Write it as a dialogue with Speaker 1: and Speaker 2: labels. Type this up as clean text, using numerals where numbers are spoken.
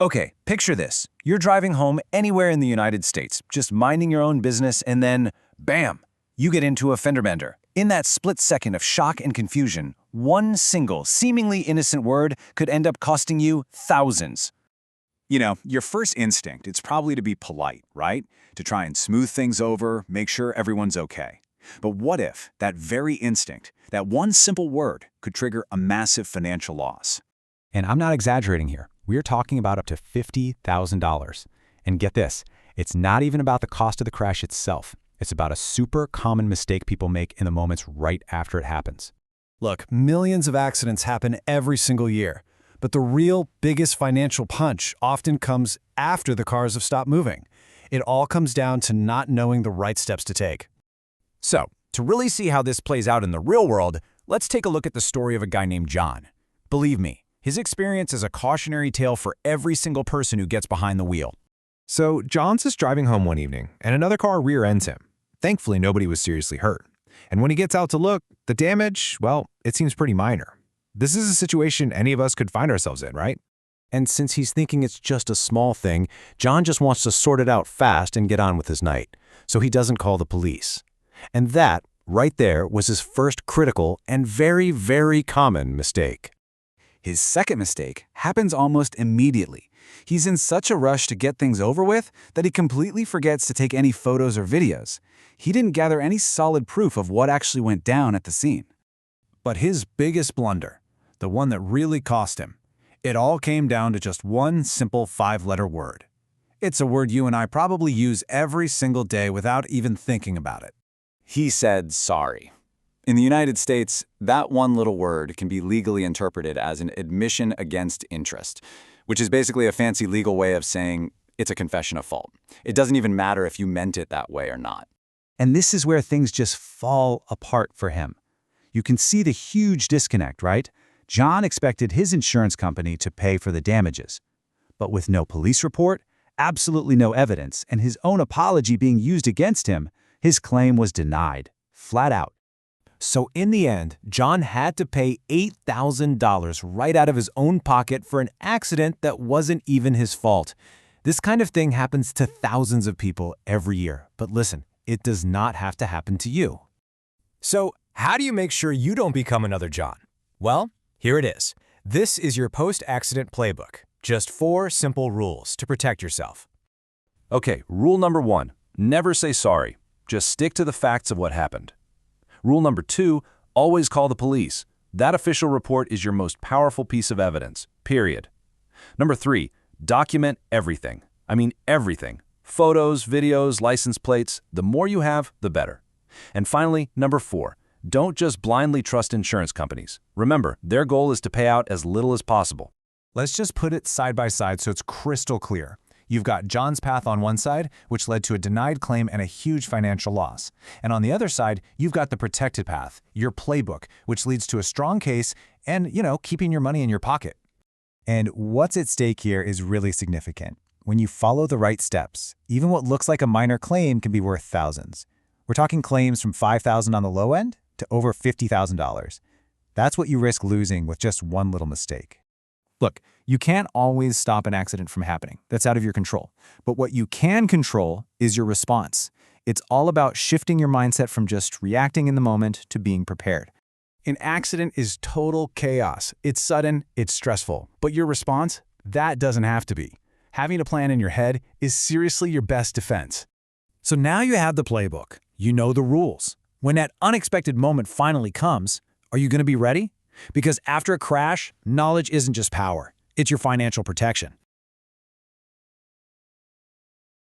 Speaker 1: Okay, picture this. You're driving home anywhere in the United States, just minding your own business, and then, bam, you get into a fender bender. In that split second of shock and confusion, one single, seemingly innocent word could end up costing you thousands.
Speaker 2: Your first instinct, it's probably to be polite, right? To try and smooth things over, make sure everyone's okay. But what if that very instinct, that one simple word, could trigger a massive financial loss?
Speaker 3: And I'm not exaggerating here. We're talking about up to $50,000. And get this, it's not even about the cost of the crash itself. It's about a super common mistake people make in the moments right after it happens.
Speaker 4: Look, millions of accidents happen every single year, but the real biggest financial punch often comes after the cars have stopped moving. It all comes down to not knowing the right steps to take.
Speaker 3: So, to really see how this plays out in the real world, let's take a look at the story of a guy named John. Believe me, his experience is a cautionary tale for every single person who gets behind the wheel.
Speaker 5: So John's just driving home one evening, and another car rear-ends him. Thankfully, nobody was seriously hurt. And when he gets out to look, the damage, well, it seems pretty minor. This is a situation any of us could find ourselves in, right?
Speaker 3: And since he's thinking it's just a small thing, John just wants to sort it out fast and get on with his night. So he doesn't call the police. And that, right there, was his first critical and very, very common mistake.
Speaker 2: His second mistake happens almost immediately. He's in such a rush to get things over with that he completely forgets to take any photos or videos. He didn't gather any solid proof of what actually went down at the scene.
Speaker 4: But his biggest blunder, the one that really cost him, it all came down to just one simple 5-letter word. It's a word you and I probably use every single day without even thinking about it.
Speaker 2: He said sorry. In the United States, that one little word can be legally interpreted as an admission against interest, which is basically a fancy legal way of saying it's a confession of fault. It doesn't even matter if you meant it that way or not.
Speaker 1: And this is where things just fall apart for him. You can see the huge disconnect, right? John expected his insurance company to pay for the damages. But with no police report, absolutely no evidence, and his own apology being used against him, his claim was denied, flat out.
Speaker 3: So in the end, John had to pay $8,000 right out of his own pocket for an accident that wasn't even his fault. This kind of thing happens to thousands of people every year. But listen, it does not have to happen to you. So how do you make sure you don't become another John? Well, here it is. This is your post-accident playbook. Just 4 simple rules to protect yourself.
Speaker 6: Okay, rule number 1, never say sorry. Just stick to the facts of what happened. Rule number 2, always call the police. That official report is your most powerful piece of evidence, period. Number 3, document everything. I mean everything. Photos, videos, license plates. The more you have, the better. And finally, number 4, don't just blindly trust insurance companies. Remember, their goal is to pay out as little as possible.
Speaker 4: Let's just put it side by side so it's crystal clear. You've got John's path on one side, which led to a denied claim and a huge financial loss. And on the other side, you've got the protected path, your playbook, which leads to a strong case and, keeping your money in your pocket.
Speaker 7: And what's at stake here is really significant. When you follow the right steps, even what looks like a minor claim can be worth thousands. We're talking claims from $5,000 on the low end to over $50,000. That's what you risk losing with just one little mistake. Look, you can't always stop an accident from happening. That's out of your control. But what you can control is your response. It's all about shifting your mindset from just reacting in the moment to being prepared.
Speaker 4: An accident is total chaos. It's sudden, it's stressful. But your response? That doesn't have to be. Having a plan in your head is seriously your best defense. So now you have the playbook. You know the rules. When that unexpected moment finally comes, are you going to be ready? Because after a crash, knowledge isn't just power. It's your financial protection.